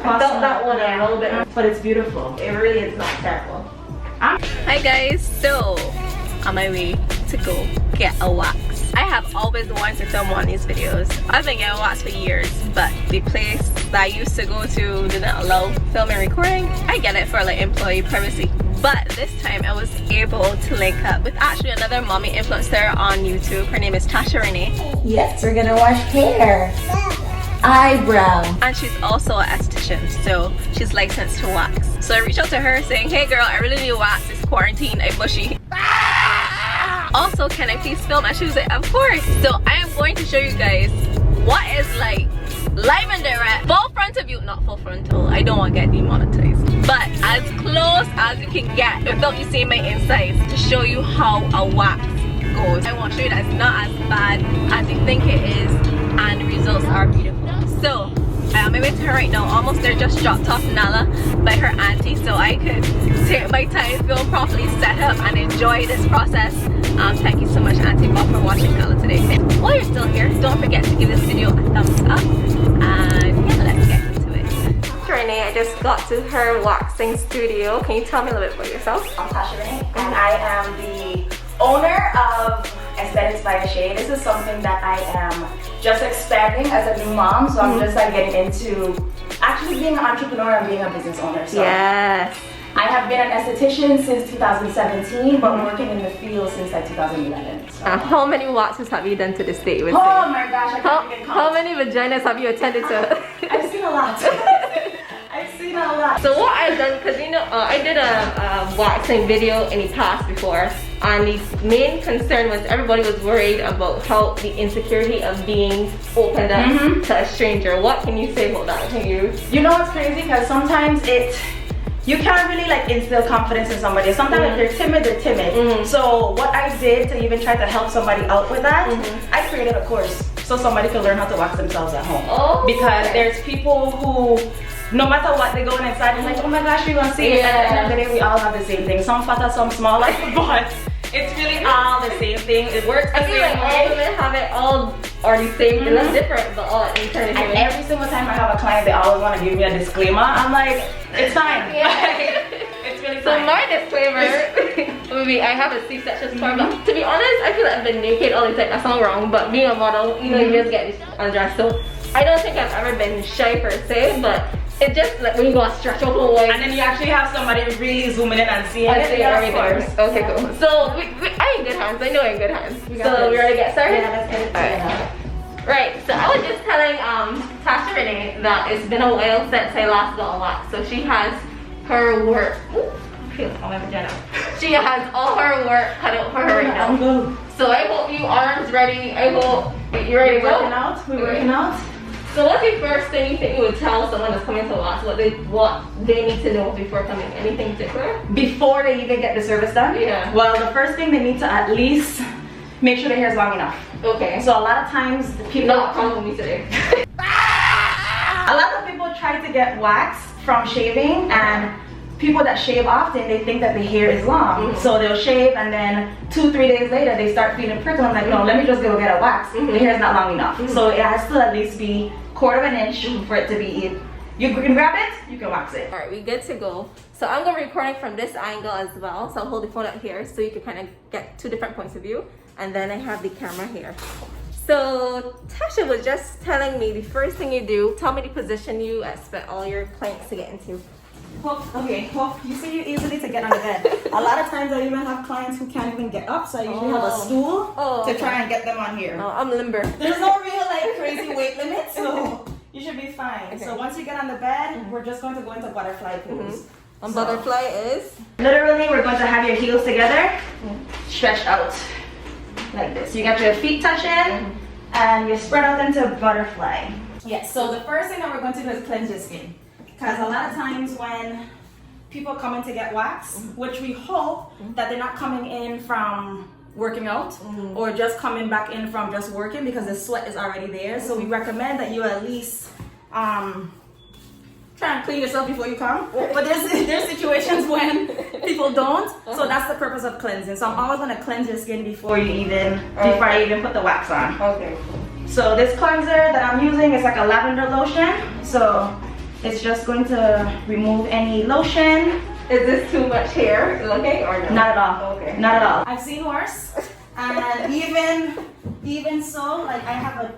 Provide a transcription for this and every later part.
I felt that one a little bit, but it's beautiful. It really is not terrible. Hi guys, so on my way to go get a wax. I have always wanted to film one of these videos. I've been getting wax for years, but the place that I used to go to didn't allow filming and recording. I get it for like employee privacy. But this time I was able to link up with actually another mommy influencer on YouTube. Her name is Taasha. Yes, we're gonna wash hair, eyebrow, and she's also an esthetician, so she's licensed to wax. So I reached out to her saying, hey girl, I really need a wax. It's quarantine, I'm bushy. Also, can I please film? And she was like, of course. So I am going to show you guys what is like live and direct, full frontal view, not full frontal, I don't want to get demonetized, but as close as you can get without you seeing my insides to show you how a wax goes. I want to show you that it's not as bad as you think it is, and the results are beautiful. So I'm on my way to her right now, almost there, just dropped off Nala by her auntie so I could take my time, film properly, set up and enjoy this process. Thank you so much Auntie Bob for watching Nala today. While you're still here, don't forget to give this video a thumbs up, and yeah, let's get into it. Renee, I just got to her waxing studio. Can you tell me a little bit about yourself? I'm Taasha Renee, and I am the owner of Aesthetics by the Shade. This is something that I am just expanding as a new mom, so I'm just like getting into actually being an entrepreneur and being a business owner. So yes. I have been an esthetician since 2017, but working in the field since like 2011. So. How many waxes have you done to this date? Oh my gosh, I can't even count. How many vaginas have you attended to? I've seen a lot. I've seen a lot. So what I've done, because you know, I did a waxing video in the past before, and the main concern was everybody was worried about how the insecurity of being opened up to a stranger. What can you say about that? Can you? You know what's crazy? Because sometimes you can't really like instill confidence in somebody. Sometimes if they're timid, they're timid. So what I did to even try to help somebody out with that, I created a course so somebody can learn how to wax themselves at home. Oh, because there's people who, no matter what, they go inside and like, oh my gosh, you're gonna see it. At the end of the day, we all have the same thing. Some fatter, some smaller, but it's really all the same thing. It works the I feel same like way. all women have it all or the same. It looks different, but all in turn. And every single time I have a client, they always want to give me a disclaimer. I'm like, it's fine. It's really fine. So my disclaimer would be I have a C-section scar, but to be honest, I feel like I've been naked all the time. That's not wrong, but being a model, you know, you just get undressed. So I don't think I've ever been shy per se, but it's just like when you go and stretch your whole way. And then you actually have somebody really zooming in and seeing it. Yeah, everything. Okay, cool. So I'm in good hands. I know I'm in good hands. So we're ready to get started? Yeah, let's get it together. Right, so I was just telling Taasha Renee that it's been a while since I last got a wax. So she has her work. Ooh, I feel all my vagina. She has all her work cut out for her right now. So I hope you arms ready. I hope you're ready to go. We're working out. So what's the first thing you think you would tell someone that's coming to wax? What they need to know before coming? Anything particular? Before they even get the service done? Yeah. Well, the first thing they need to at least make sure the hair is long enough. Okay. So a lot of times people not come with me today. A lot of people try to get wax from shaving, and people that shave often, they think that the hair is long. So they'll shave and then 2-3 days later they start feeling prickly. I'm like, no, let me just go get a wax. The hair is not long enough. So it has to at least be 1/4 inch for it to be, you can grab it, you can wax it. Alright, we good to go. So I'm going to be recording from this angle as well. So I'll hold the phone up here so you can kind of get 2 different points of view. And then I have the camera here. So Taasha was just telling me the first thing you do, tell me the position you expect all your clients to get into. Okay, well, you see easily to get on the bed. A lot of times I even have clients who can't even get up, so I usually have a stool to try and get them on here. Oh, I'm limber. There's no real like crazy weight limit, so you should be fine. Okay. So once you get on the bed, we're just going to go into butterfly pose. And butterfly is? Literally, we're going to have your heels together, stretched out like this. You got your feet touching, and you spread out into butterfly. Yes, so the first thing that we're going to do is cleanse your skin. Because a lot of times when people come in to get wax, which we hope that they're not coming in from working out or just coming back in from just working, because the sweat is already there. So we recommend that you at least try and clean yourself before you come. But there's situations when people don't. So that's the purpose of cleansing. So I'm always going to cleanse your skin before I even put the wax on. Okay. So this cleanser that I'm using is like a lavender lotion. So It's just going to remove any lotion. Is this too much hair looking or no? Not at all. Okay. Not at all. I've seen worse. And even so, like I have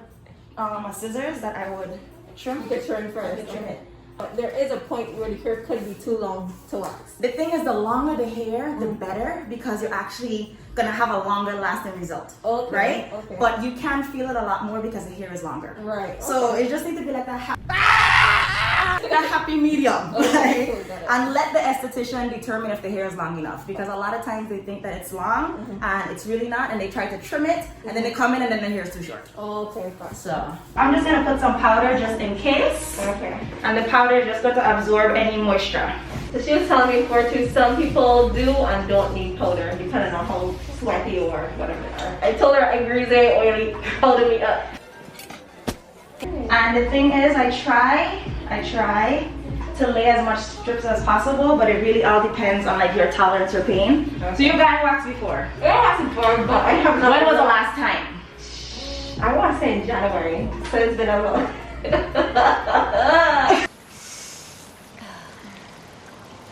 a scissors that I would trim. You could trim first. Trim it. But there is a point where the hair could be too long to wax. The thing is, the longer the hair, the better, because you're actually gonna have a longer lasting result. Okay. Right? Okay. But you can feel it a lot more because the hair is longer. Right. So it just needs to be like that happy medium. Okay. Right? And let the esthetician determine if the hair is long enough, because a lot of times they think that it's long and it's really not, and they try to trim it and then they come in and then the hair is too short. Okay. So I'm just gonna put some powder just in case. Okay. And the powder is just going to absorb any moisture. So she was telling me before too, some people do and don't need powder depending on how sweaty or whatever they are. I told her I'm greasy, oily, powder me up. And the thing is, I try to lay as much strips as possible, but it really all depends on like your tolerance for pain. Okay. So you've gotten waxed before? Yeah, I have before, but I have not. When was the last time? I want to say in January, so it's been a while.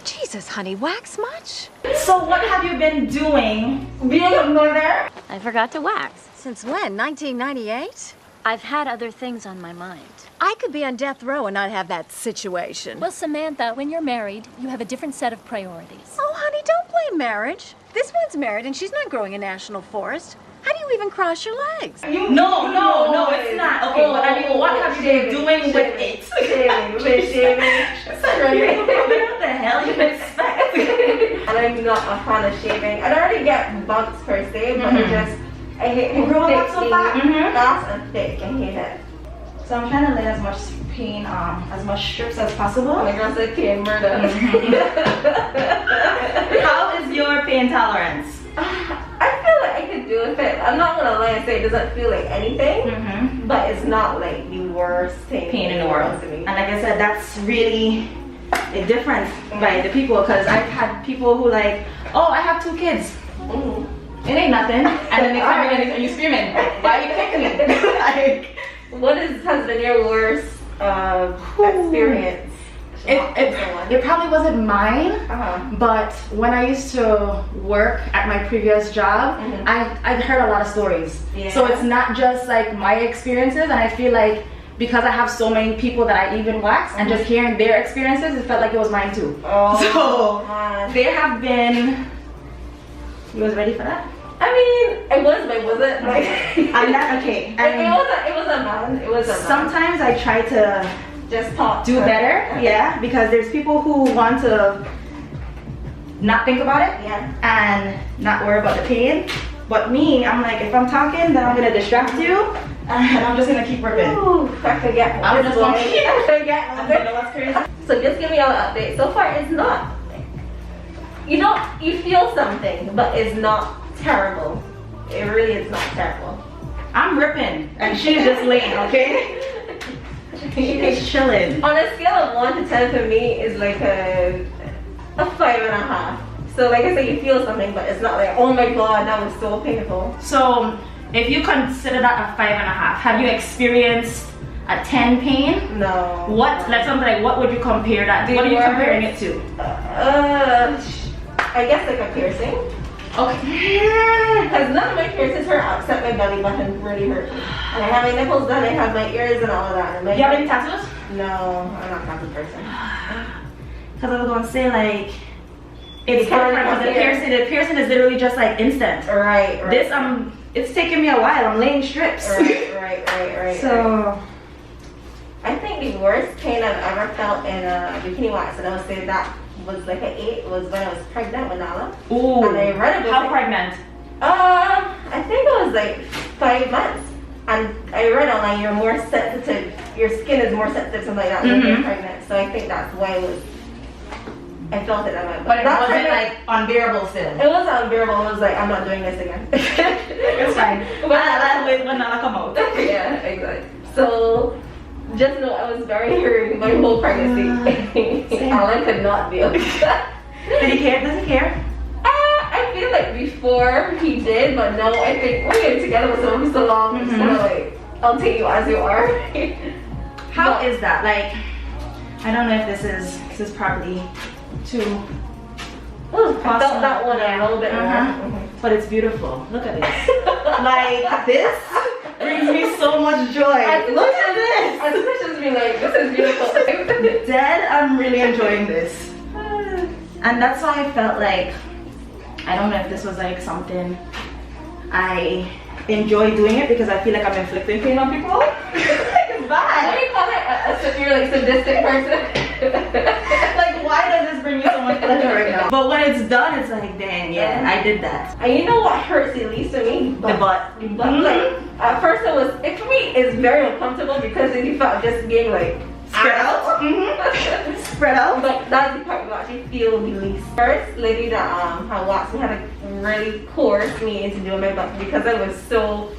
Jesus, honey, wax much? So what have you been doing? Being a mother? I forgot to wax. Since when? 1998? I've had other things on my mind. I could be on death row and not have that situation. Well, Samantha, when you're married, you have a different set of priorities. Oh, honey, don't blame marriage. This one's married and she's not growing a national forest. How do you even cross your legs? No, it's not. Okay, but I mean, what have you been doing with it? Shaving. What the hell you expect? And I'm not a fan of shaving. I don't really get bumps per se, but I hate You grow up so fast. fast and thick. I hate it. So I'm trying to lay as much pain, as much strips as possible. My girl said pain murder. How is your pain tolerance? I feel like I could do with it. I'm not gonna lie and say it doesn't feel like anything, but it's not like the worst Pain in the world. to me. And like I said, that's really a difference by the people, because I've had people who like, oh, I have 2 kids. It ain't nothing. And then they come in and you're screaming, why are you kicking me? Like, What has been your worst experience? it probably wasn't mine, but when I used to work at my previous job, I've heard a lot of stories. So it's not just like my experiences, and I feel like because I have so many people that I even wax, and just hearing their experiences, it felt like it was mine too. So there have been. You was ready for that? I mean, I was, but I wasn't. Like, I'm not okay. It was a man. It was a man. Sometimes I try to Just talk. do better, yeah, because there's people who want to not think about it, and not worry about the pain. But me, I'm like, if I'm talking, then I'm gonna distract you, and I'm just gonna keep ripping. Ooh, I forget. I'm just gonna keep. forget. You know what's crazy? So just give me all the update. So far, it's not. You feel something, but it's not terrible. It really is not terrible. I'm ripping, and she's just laying, okay? She's chilling. On a scale of 1 to 10 for me is like a 5.5. So like I said, you feel something, but it's not like, oh my god, that was so painful. So if you consider that a 5.5, have you experienced a 10 pain? No. Let's something like, what would you compare that? What are you comparing it to? I guess like a piercing. Okay. Because none of my piercings hurt except my belly button really hurt me. And I have my nipples done, I have my ears and all of that. And Do you have any tattoos? No, I'm not a tattoo person. Because I was going to say, like, it's Probably different, not because the piercing is literally just like instant. Right. This, it's taking me a while. I'm laying strips. Right. So, I think the worst pain I've ever felt in a bikini wax, and I would say that was like an 8, was when I was pregnant with Nala. ooh, And I read about how it. pregnant? I think it was like 5 months. And I read online you're more sensitive, your skin is more sensitive, something like that, when you're pregnant. So I think that's why I felt it that way. But it that wasn't time, like unbearable still. it was unbearable. It was like, I'm not doing this again. It's fine. I'll wait when Nala come out. Yeah, exactly. So just know I was very hurt my whole pregnancy. Alan could not deal with that. Did he care? Does he care? I feel like before he did, but no, I think we were together with someone for so long, it's kind of like, I'll take you as you are. How is that? Like, I don't know if this is probably too. Ooh, I felt that one a little bit more. But it's beautiful. Look at this. Like this brings me so much joy. Look at this. I just be like, this is beautiful. Dead, I'm really enjoying this. And that's why I felt like, I don't know if this was like something I enjoy doing it because I feel like I'm inflicting pain on people. It's bad. What do you call it? You're like sadistic person? Like, why does this bring me so much pleasure right now? But when it's done, it's like, dang, yeah, I did that. And you know what hurts the least to me? The butt. Like, at first it for me it's very uncomfortable because you felt just being like Spread out. Spread out. But that's the part you actually feel the least. First lady that had waxed me had to really coerce me into doing my butt because I was so.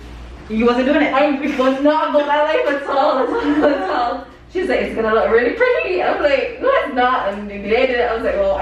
You wasn't doing it. I was not about my life at all. She's like, it's gonna look really pretty. I was like, no, it's not. And the day I did it, I was like, well,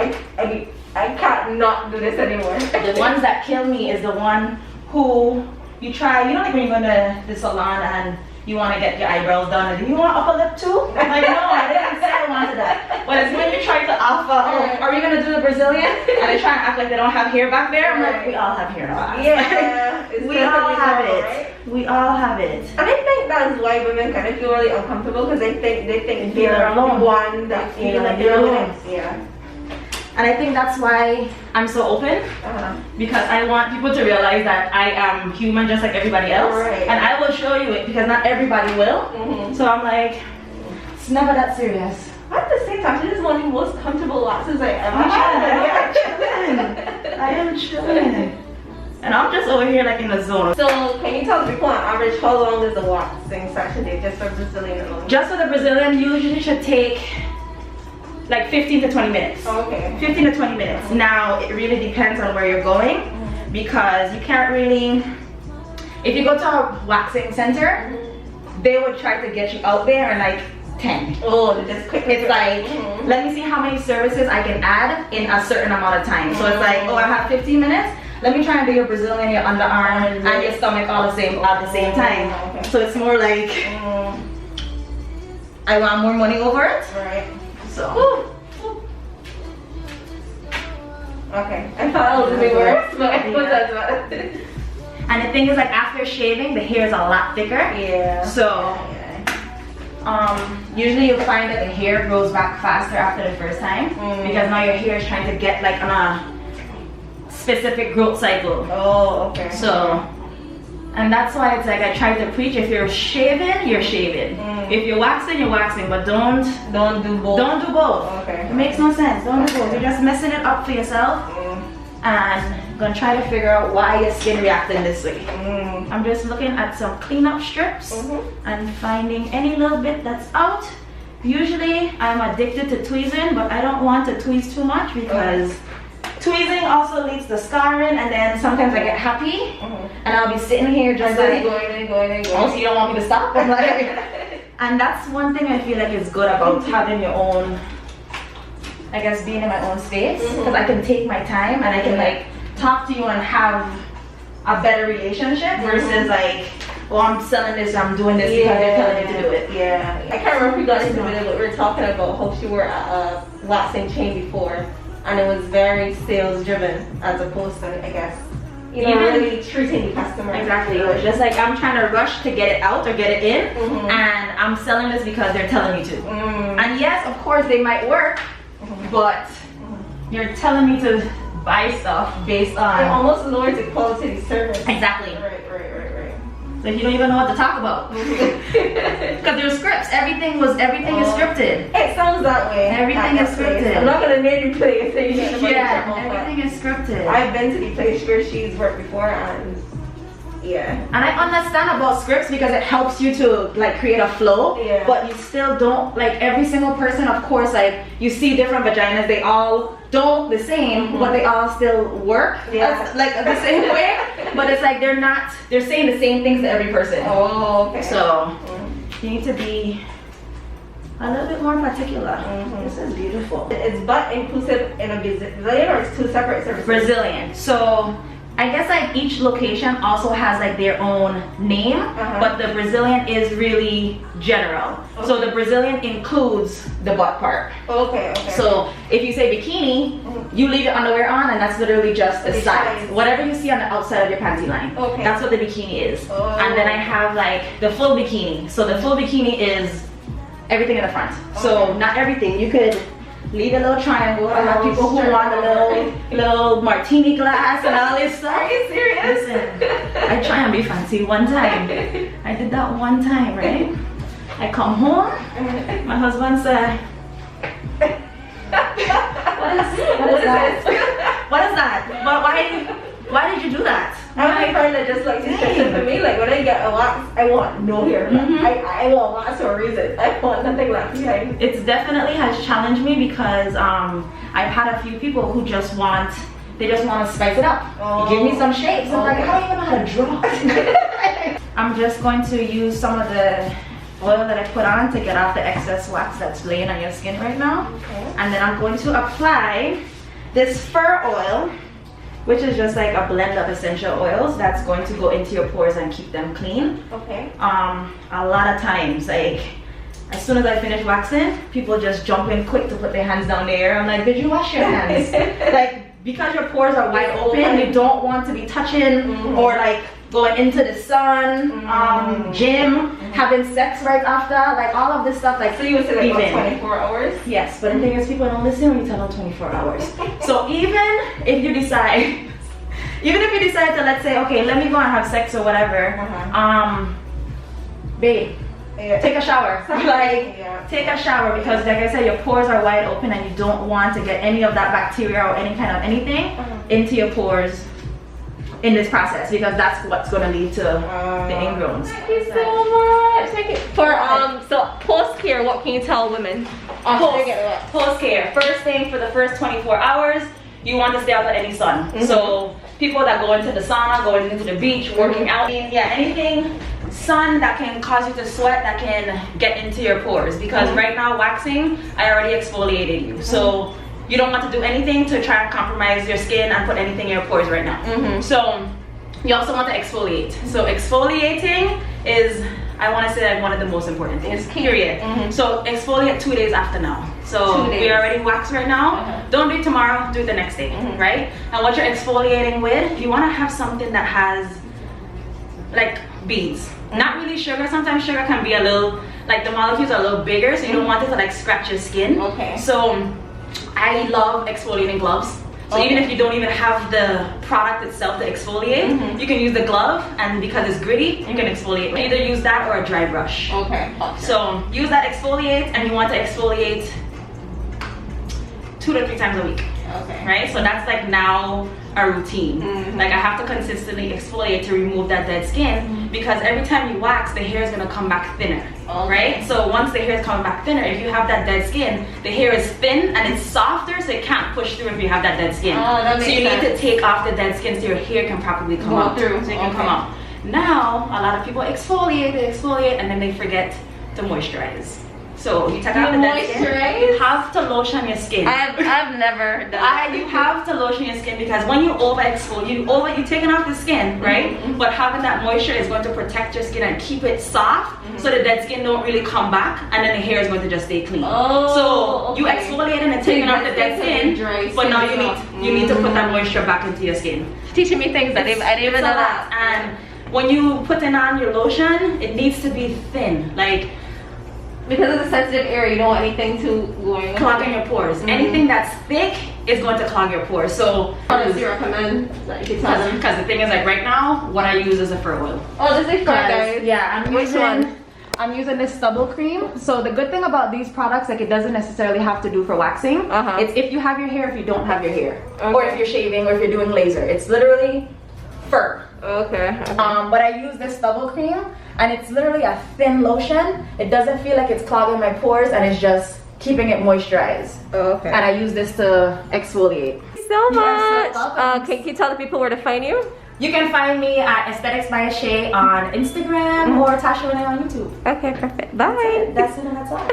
I can't not do this anymore. The ones that kill me is the one who you try. You know, like when you go to the salon and you want to get your eyebrows done, and you want upper lip too? I'm like, no, I didn't say I wanted that. But it's when you try to offer, oh, are we gonna do the Brazilian? And they try and act like they don't have hair back there. I'm like, we all have hair in our eyes. Yeah, we all have it. Right? We all have it. And I think that's why women kind of feel really uncomfortable because they think they're alone. the one that feel like they're alone. Yeah. And I think that's why I'm so open, because I want people to realize that I am human just like everybody else, right. And I will show you it because not everybody will. So I'm like, it's never that serious. At the same time, this is one of the most comfortable waxes I ever had. I am chilling. And I'm just over here like in the zone. So can you tell people on average how long is the waxing session take just for Brazilian alone? Just for the Brazilian, usually should take like 15 to 20 minutes. Okay. 15 to 20 minutes. Now, it really depends on where you're going because you can't really, if you go to a waxing center, they would try to get you out there in like 10. Oh, just quick. It's like, let me see how many services I can add in a certain amount of time. So it's like, oh, I have 15 minutes. Let me try and do your Brazilian, your underarm, and your stomach all the same at the same time. Okay. So it's more like, I want more money over it. Right. So. Okay. I thought it was gonna be worse, but that's what. And the thing is, like after shaving, the hair is a lot thicker. Yeah. So, usually you'll find that the hair grows back faster after the first time because now your hair is trying to get like on a specific growth cycle. Oh, okay. So, and that's why it's like I try to preach: if you're shaving, you're shaving. If you're waxing, you're waxing, but don't do both. Don't do both. Okay. It makes no sense. Don't do both. You're just messing it up for yourself. And gonna try to figure out why your skin reacting this way. I'm just looking at some cleanup strips and finding any little bit that's out. Usually I'm addicted to tweezing, but I don't want to tweeze too much because tweezing also leads to scarring, and then sometimes I get happy and I'll be sitting here just like going. oh, so you don't want me to stop? I'm like, and that's one thing I feel like is good about having your own, I guess, being in my own space, because I can take my time and I can like talk to you and have a better relationship versus like, well, I'm selling this, I'm doing this because they're telling me to do it. Yeah. I can't remember if we got into the video, but we were talking about how she worked at a waxing chain before, and it was very sales driven as opposed to, I guess, you know, really treating the customer. Exactly. It's just like I'm trying to rush to get it out or get it in, and I'm selling this because they're telling me to. And yes, of course, they might work. But you're telling me to buy stuff based on... It almost lowers the quality of the service. Exactly. Right. So you don't even know what to talk about. Because there's scripts. Everything is scripted. It sounds that way. Everything is scripted. I'm not going to name you place. So you get the everything is scripted. I've been to the place where she's worked before, and and I understand about scripts because it helps you to like create a flow, but you still don't, like every single person, of course, like you see different vaginas, they all don't the same, but they all still work like the same way, but it's like they're saying the same things to every person. Oh, okay. So you need to be a little bit more particular. This is beautiful. Is butt inclusive in a Brazilian, or it's two separate services? Brazilian. So I guess like each location also has like their own name, but the Brazilian is really general. So the Brazilian includes the butt part. Okay. So if you say bikini, you leave your underwear on, and that's literally just the sides. Whatever you see on the outside of your panty line. Okay. That's what the bikini is. And then I have like the full bikini. So the full bikini is everything in the front. So not everything. You could leave a little triangle. I have people who want a little martini glass and all this stuff. Are you serious? Listen, I try and be fancy one time. I did that one time, right? I come home, my husband said, what is that? What is that? Why did you do that? I'm a friend that just like suggested to me, like when I get a wax, I want no hair. I want wax for a reason. I want nothing left behind. It's definitely has challenged me because I've had a few people who just want to spice it up. You give me some shapes. I'm like, I don't even know how to draw. I'm just going to use some of the oil that I put on to get off the excess wax that's laying on your skin right now. And then I'm going to apply this fur oil, which is just like a blend of essential oils that's going to go into your pores and keep them clean. A lot of times, like as soon as I finish waxing, people just jump in quick to put their hands down there. I'm like, did you wash your hands? Like, because your pores are wide open, you don't want to be touching or like going into the sun, gym, having sex right after, like all of this stuff. Like, So you would say like about 24 hours? Yes, but the thing is, people don't listen when you tell them 24 hours. So even if you decide to, let's say, okay, let me go and have sex or whatever, babe, take a shower. Take a shower, because like I said, your pores are wide open and you don't want to get any of that bacteria or any kind of anything into your pores in this process, because that's what's going to lead to the ingrowns. Thank you so much. Thank you. So post care, what can you tell women? Post care. First thing, for the first 24 hours, you want to stay out of any sun. So people that go into the sauna, going into the beach, working out, anything sun that can cause you to sweat, that can get into your pores, because right now waxing, I already exfoliated you. So you don't want to do anything to try and compromise your skin and put anything in your pores right now. So you also want to exfoliate. So exfoliating is, I want to say, like one of the most important things, period. So exfoliate 2 days after now. So we already waxed right now. Don't do it tomorrow, do it the next day, right? And what you're exfoliating with, you want to have something that has like beads. Not really sugar. Sometimes sugar can be a little, like the molecules are a little bigger, so you don't want it to like scratch your skin. So I love exfoliating gloves. So even if you don't even have the product itself to exfoliate, you can use the glove, and because it's gritty, you can exfoliate. Either use that or a dry brush. So use that exfoliate, and you want to exfoliate 2 to 3 times a week. Right? So that's like now a routine. Like I have to consistently exfoliate to remove that dead skin, because every time you wax, the hair is gonna come back thinner. Right? So once the hair is coming back thinner, if you have that dead skin, the hair is thin and it's softer, so it can't push through if you have that dead skin. So you need to take off the dead skin so your hair can properly come out. So it can come out. Now, a lot of people exfoliate, and then they forget to moisturize. So you take out the dead skin. You have to lotion your skin. I've never done that. You have to lotion your skin, because when you over exfoliate, you're taking off the skin, right? But having that moisture is going to protect your skin and keep it soft, so the dead skin don't really come back, and then the hair is going to just stay clean. So you exfoliating and taking off the dead skin, but now you need to put that moisture back into your skin. Teaching me things I didn't even know that. And when you putting on your lotion, it needs to be thin, like. Because it's a sensitive area, you don't want anything to clogging your pores. Anything that's thick is going to clog your pores. So what does you recommend? Because the thing is, like right now, what I use is a fur oil. Oh, this is fur, guys. Yeah, I'm using this stubble cream. So the good thing about these products, like it doesn't necessarily have to do for waxing. It's if you have your hair, if you don't have your hair, or if you're shaving, or if you're doing laser. It's literally fur. But I use this stubble cream, and it's literally a thin lotion. It doesn't feel like it's clogging my pores, and it's just keeping it moisturized. And I use this to exfoliate. Thank you so much. Can you tell the people where to find you? You can find me at Aesthetics by Shay on Instagram or Taasha Renee on YouTube. Okay, perfect. Bye. That's it and that's all.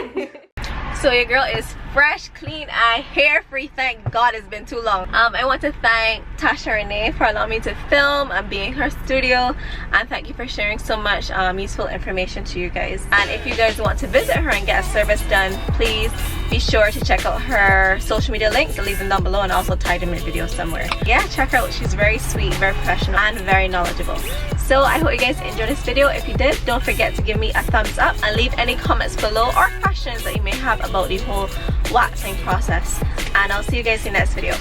So your girl is fresh, clean, and hair free. Thank God, it's been too long. I want to thank Tasha Renee for allowing me to film and be in her studio, and thank you for sharing so much useful information to you guys. And if you guys want to visit her and get a service done, please be sure to check out her social media links. I'll leave them down below and also tag them in the video somewhere. Yeah, check her out. She's very sweet, very professional, and very knowledgeable. So I hope you guys enjoyed this video. If you did, don't forget to give me a thumbs up and leave any comments below or questions that you may have about the whole waxing process. And I'll see you guys in the next video.